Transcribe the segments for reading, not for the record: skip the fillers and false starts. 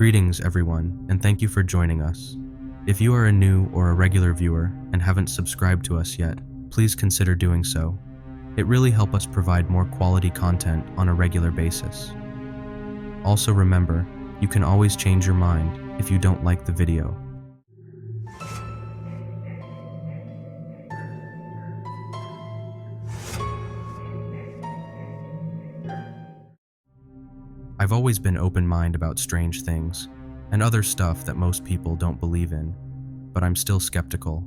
Greetings, everyone, and thank you for joining us. If you are a new or a regular viewer and haven't subscribed to us yet, please consider doing so. It really helps us provide more quality content on a regular basis. Also remember, you can always change your mind if you don't like the video. I've always been open-minded about strange things and other stuff that most people don't believe in, but I'm still skeptical.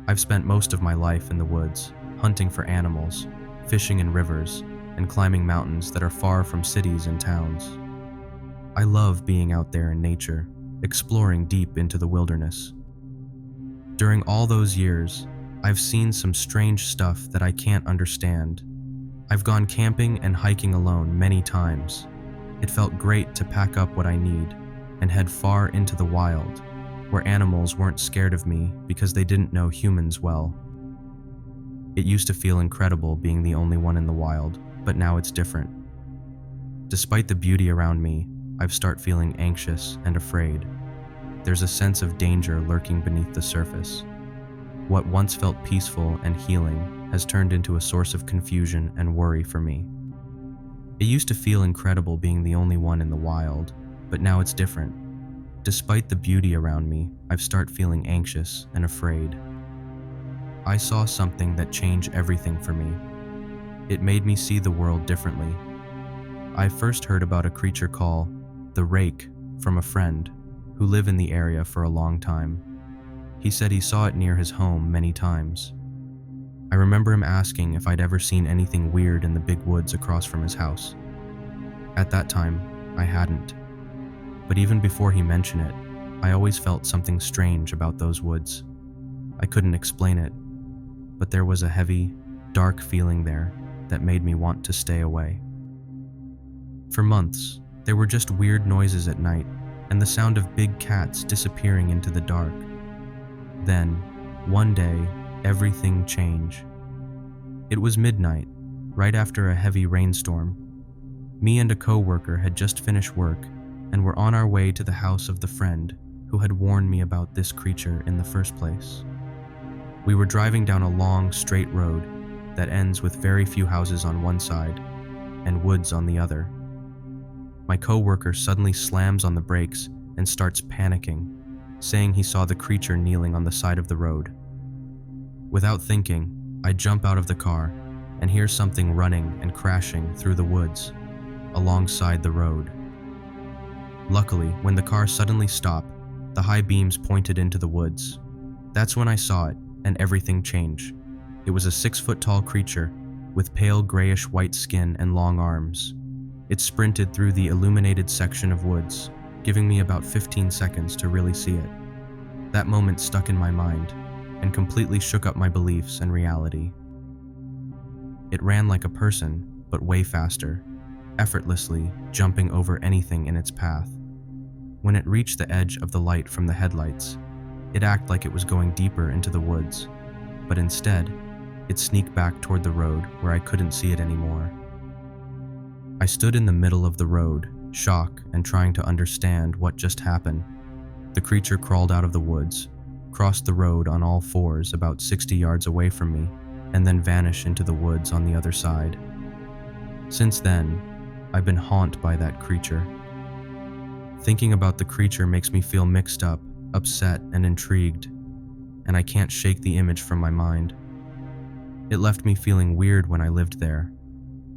I've spent most of my life in the woods, hunting for animals, fishing in rivers, and climbing mountains that are far from cities and towns. I love being out there in nature, exploring deep into the wilderness. During all those years, I've seen some strange stuff that I can't understand. I've gone camping and hiking alone many times. It felt great to pack up what I need and head far into the wild, where animals weren't scared of me because they didn't know humans well. It used to feel incredible being the only one in the wild, but now it's different. Despite the beauty around me, I've started feeling anxious and afraid. There's a sense of danger lurking beneath the surface. What once felt peaceful and healing has turned into a source of confusion and worry for me. It used to feel incredible being the only one in the wild, but now it's different. Despite the beauty around me, I've started feeling anxious and afraid. I saw something that changed everything for me. It made me see the world differently. I first heard about a creature called the rake from a friend who lived in the area for a long time. He said he saw it near his home many times. I remember him asking if I'd ever seen anything weird in the big woods across from his house. At that time, I hadn't. But even before he mentioned it, I always felt something strange about those woods. I couldn't explain it, but there was a heavy, dark feeling there that made me want to stay away. For months, there were just weird noises at night and the sound of big cats disappearing into the dark. Then, one day, everything changed. It was midnight, right after a heavy rainstorm. Me and a coworker had just finished work and were on our way to the house of the friend who had warned me about this creature in the first place. We were driving down a long, straight road that ends with very few houses on one side and woods on the other. My coworker suddenly slams on the brakes and starts panicking, saying he saw the creature kneeling on the side of the road. Without thinking, I jump out of the car and hear something running and crashing through the woods alongside the road. Luckily, when the car suddenly stopped, the high beams pointed into the woods. That's when I saw it, and everything changed. It was a 6-foot-tall creature with pale grayish-white skin and long arms. It sprinted through the illuminated section of woods, giving me about 15 seconds to really see it. That moment stuck in my mind and completely shook up my beliefs and reality. It ran like a person, but way faster, effortlessly jumping over anything in its path. When it reached the edge of the light from the headlights, it acted like it was going deeper into the woods, but instead, it sneaked back toward the road where I couldn't see it anymore. I stood in the middle of the road, shocked and trying to understand what just happened. The creature crawled out of the woods, crossed the road on all fours about 60 yards away from me, and then vanished into the woods on the other side. Since then, I've been haunted by that creature. Thinking about the creature makes me feel mixed up, upset, and intrigued, and I can't shake the image from my mind. It left me feeling weird when I lived there,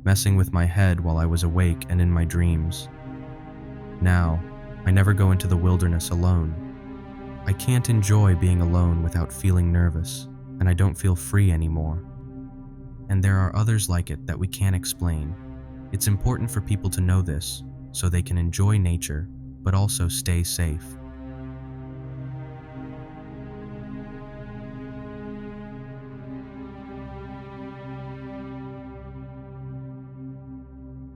messing with my head while I was awake and in my dreams. Now, I never go into the wilderness alone. I can't enjoy being alone without feeling nervous, and I don't feel free anymore. And there are others like it that we can't explain. It's important for people to know this, so they can enjoy nature, but also stay safe.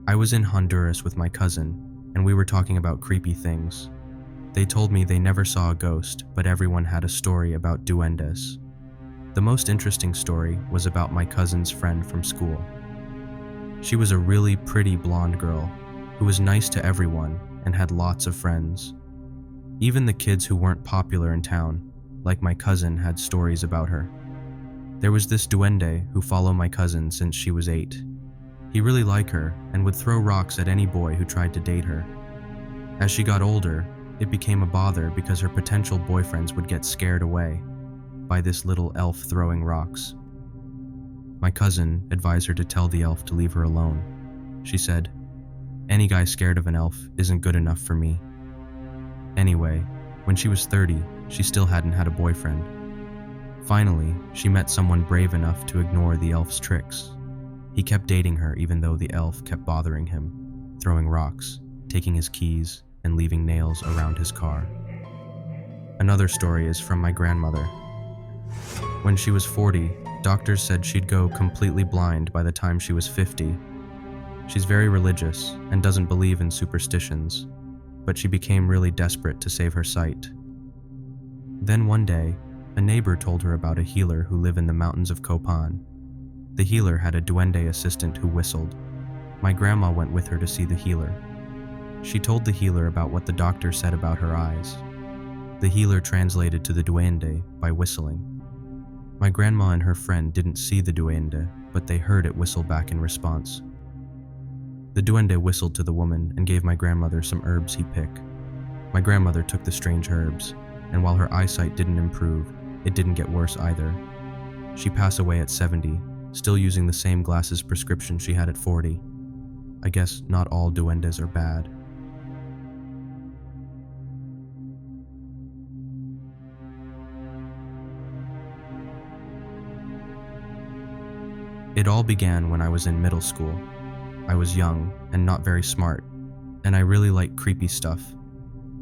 I was in Honduras with my cousin, and we were talking about creepy things. They told me they never saw a ghost, but everyone had a story about duendes. The most interesting story was about my cousin's friend from school. She was a really pretty blonde girl who was nice to everyone and had lots of friends. Even the kids who weren't popular in town, like my cousin, had stories about her. There was this duende who followed my cousin since she was 8. He really liked her and would throw rocks at any boy who tried to date her. As she got older, it became a bother because her potential boyfriends would get scared away by this little elf throwing rocks. My cousin advised her to tell the elf to leave her alone. She said, "Any guy scared of an elf isn't good enough for me." Anyway, when she was 30, she still hadn't had a boyfriend. Finally, she met someone brave enough to ignore the elf's tricks. He kept dating her even though the elf kept bothering him, throwing rocks, taking his keys, and leaving nails around his car. Another story is from my grandmother. When she was 40, doctors said she'd go completely blind by the time she was 50. She's very religious and doesn't believe in superstitions, but she became really desperate to save her sight. Then one day, a neighbor told her about a healer who lived in the mountains of Copan. The healer had a duende assistant who whistled. My grandma went with her to see the healer. She told the healer about what the doctor said about her eyes. The healer translated to the duende by whistling. My grandma and her friend didn't see the duende, but they heard it whistle back in response. The duende whistled to the woman and gave my grandmother some herbs he'd pick. My grandmother took the strange herbs, and while her eyesight didn't improve, it didn't get worse either. She passed away at 70, still using the same glasses prescription she had at 40. I guess not all duendes are bad. It all began when I was in middle school. I was young and not very smart, and I really liked creepy stuff.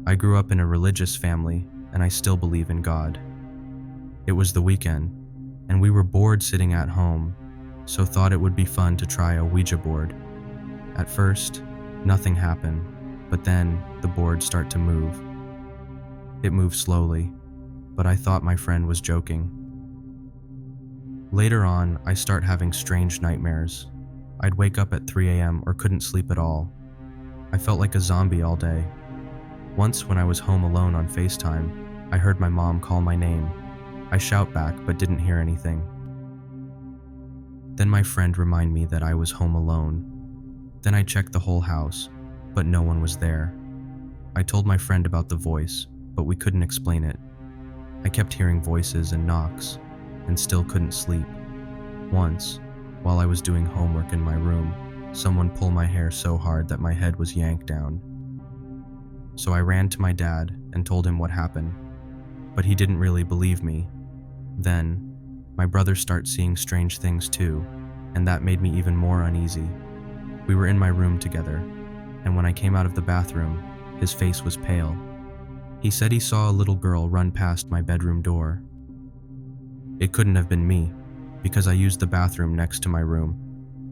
I grew up in a religious family, and I still believe in God. It was the weekend, and we were bored sitting at home, so thought it would be fun to try a Ouija board. At first, nothing happened, but then the board started to move. It moved slowly, but I thought my friend was joking. Later on, I start having strange nightmares. I'd wake up at 3 a.m. or couldn't sleep at all. I felt like a zombie all day. Once when I was home alone on FaceTime, I heard my mom call my name. I shout back but didn't hear anything. Then my friend reminded me that I was home alone. Then I checked the whole house, but no one was there. I told my friend about the voice, but we couldn't explain it. I kept hearing voices and knocks, and still couldn't sleep. Once, while I was doing homework in my room, someone pulled my hair so hard that my head was yanked down. So I ran to my dad and told him what happened, but he didn't really believe me. Then, my brother started seeing strange things too, and that made me even more uneasy. We were in my room together, and when I came out of the bathroom, his face was pale. He said he saw a little girl run past my bedroom door. It couldn't have been me, because I used the bathroom next to my room,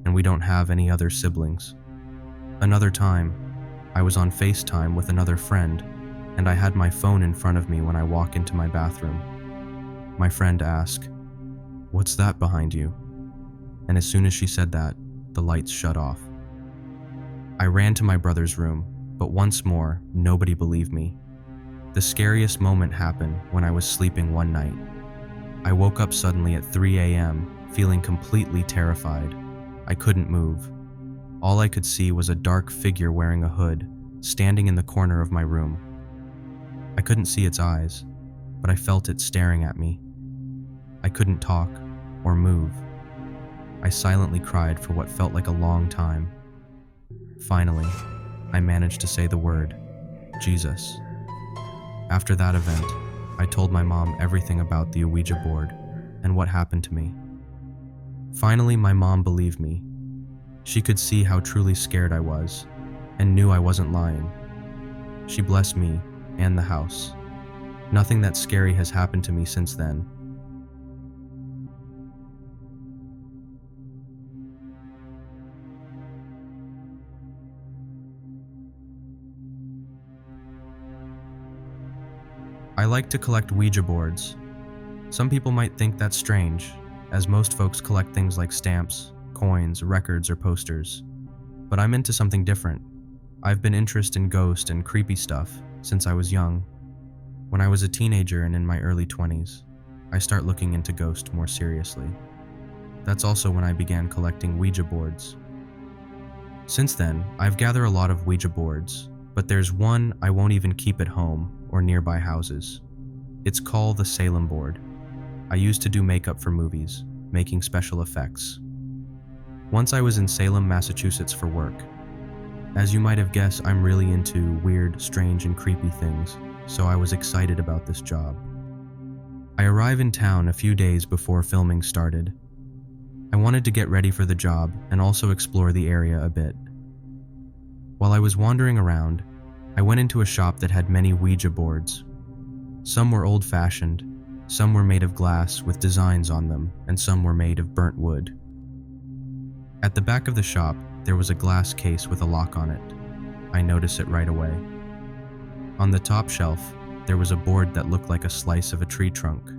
and we don't have any other siblings. Another time, I was on FaceTime with another friend, and I had my phone in front of me when I walk into my bathroom. My friend asked, "What's that behind you?" And as soon as she said that, the lights shut off. I ran to my brother's room, but once more, nobody believed me. The scariest moment happened when I was sleeping one night. I woke up suddenly at 3 a.m., feeling completely terrified. I couldn't move. All I could see was a dark figure wearing a hood, standing in the corner of my room. I couldn't see its eyes, but I felt it staring at me. I couldn't talk or move. I silently cried for what felt like a long time. Finally, I managed to say the word, Jesus. After that event, I told my mom everything about the Ouija board and what happened to me. Finally, my mom believed me. She could see how truly scared I was and knew I wasn't lying. She blessed me and the house. Nothing that scary has happened to me since then. I like to collect Ouija boards. Some people might think that's strange, as most folks collect things like stamps, coins, records, or posters. But I'm into something different. I've been interested in ghost and creepy stuff since I was young. When I was a teenager and in my early 20s, I start looking into ghosts more seriously. That's also when I began collecting Ouija boards. Since then, I've gathered a lot of Ouija boards, but there's one I won't even keep at home or nearby houses. It's called the Salem board. I used to do makeup for movies, making special effects. Once I was in Salem, Massachusetts for work. As you might have guessed, I'm really into weird, strange, and creepy things, so I was excited about this job. I arrived in town a few days before filming started. I wanted to get ready for the job and also explore the area a bit. While I was wandering around, I went into a shop that had many Ouija boards. Some were old-fashioned, some were made of glass with designs on them, and some were made of burnt wood. At the back of the shop, there was a glass case with a lock on it. I noticed it right away. On the top shelf, there was a board that looked like a slice of a tree trunk.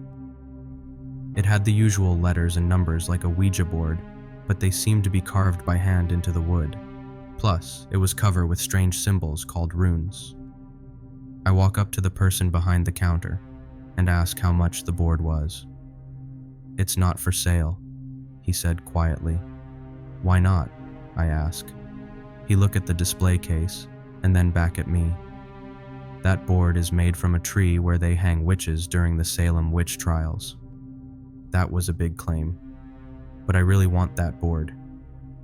It had the usual letters and numbers like a Ouija board, but they seemed to be carved by hand into the wood. Plus, it was covered with strange symbols called runes. I walk up to the person behind the counter and ask how much the board was. "It's not for sale," he said quietly. "Why not?" I ask. He looked at the display case and then back at me. "That board is made from a tree where they hang witches during the Salem witch trials." That was a big claim, but I really want that board.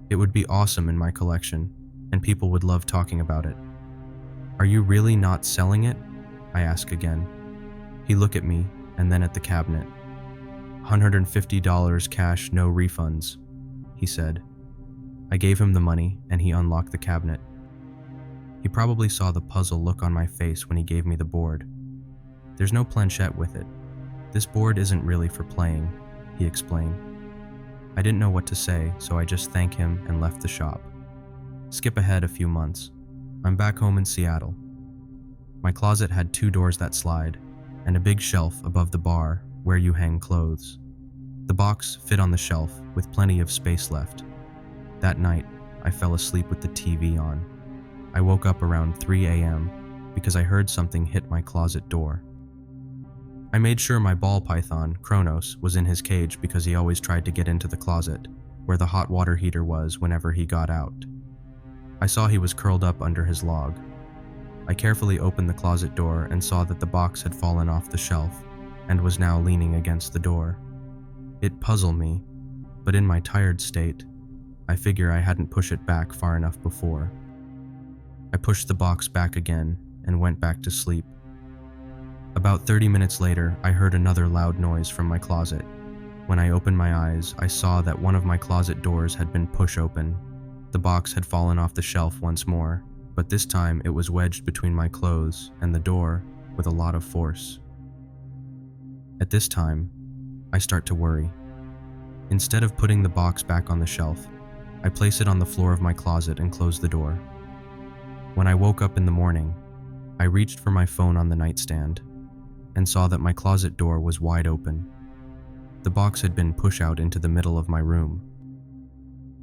It would be awesome in my collection, and people would love talking about it. "Are you really not selling it?" I ask again. He looked at me and then at the cabinet. $150 cash, no refunds, he said. I gave him the money and he unlocked the cabinet. He probably saw the puzzled look on my face when he gave me the board. "There's no planchette with it. This board isn't really for playing," he explained. I didn't know what to say, so I just thanked him and left the shop. Skip ahead a few months. I'm back home in Seattle. My closet had 2 doors that slide, and a big shelf above the bar where you hang clothes. The box fit on the shelf with plenty of space left. That night, I fell asleep with the TV on. I woke up around 3 a.m. because I heard something hit my closet door. I made sure my ball python, Kronos, was in his cage because he always tried to get into the closet, where the hot water heater was whenever he got out. I saw he was curled up under his log. I carefully opened the closet door and saw that the box had fallen off the shelf and was now leaning against the door. It puzzled me, but in my tired state, I figure I hadn't pushed it back far enough before. I pushed the box back again and went back to sleep. About 30 minutes later, I heard another loud noise from my closet. When I opened my eyes, I saw that one of my closet doors had been pushed open. The box had fallen off the shelf once more, but this time it was wedged between my clothes and the door with a lot of force. At this time, I start to worry. Instead of putting the box back on the shelf, I place it on the floor of my closet and close the door. When I woke up in the morning, I reached for my phone on the nightstand and saw that my closet door was wide open. The box had been pushed out into the middle of my room.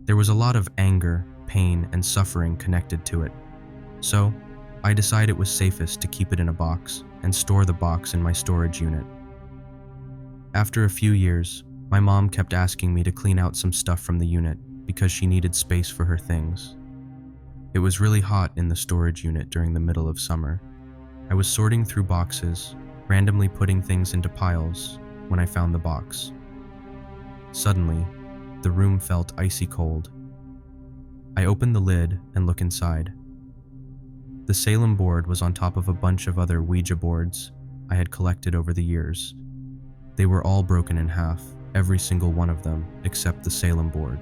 There was a lot of anger, pain, and suffering connected to it, so I decided it was safest to keep it in a box and store the box in my storage unit. After a few years, my mom kept asking me to clean out some stuff from the unit because she needed space for her things. It was really hot in the storage unit during the middle of summer. I was sorting through boxes, randomly putting things into piles, when I found the box. Suddenly, the room felt icy cold. I opened the lid and looked inside. The Salem board was on top of a bunch of other Ouija boards I had collected over the years. They were all broken in half, every single one of them, except the Salem board.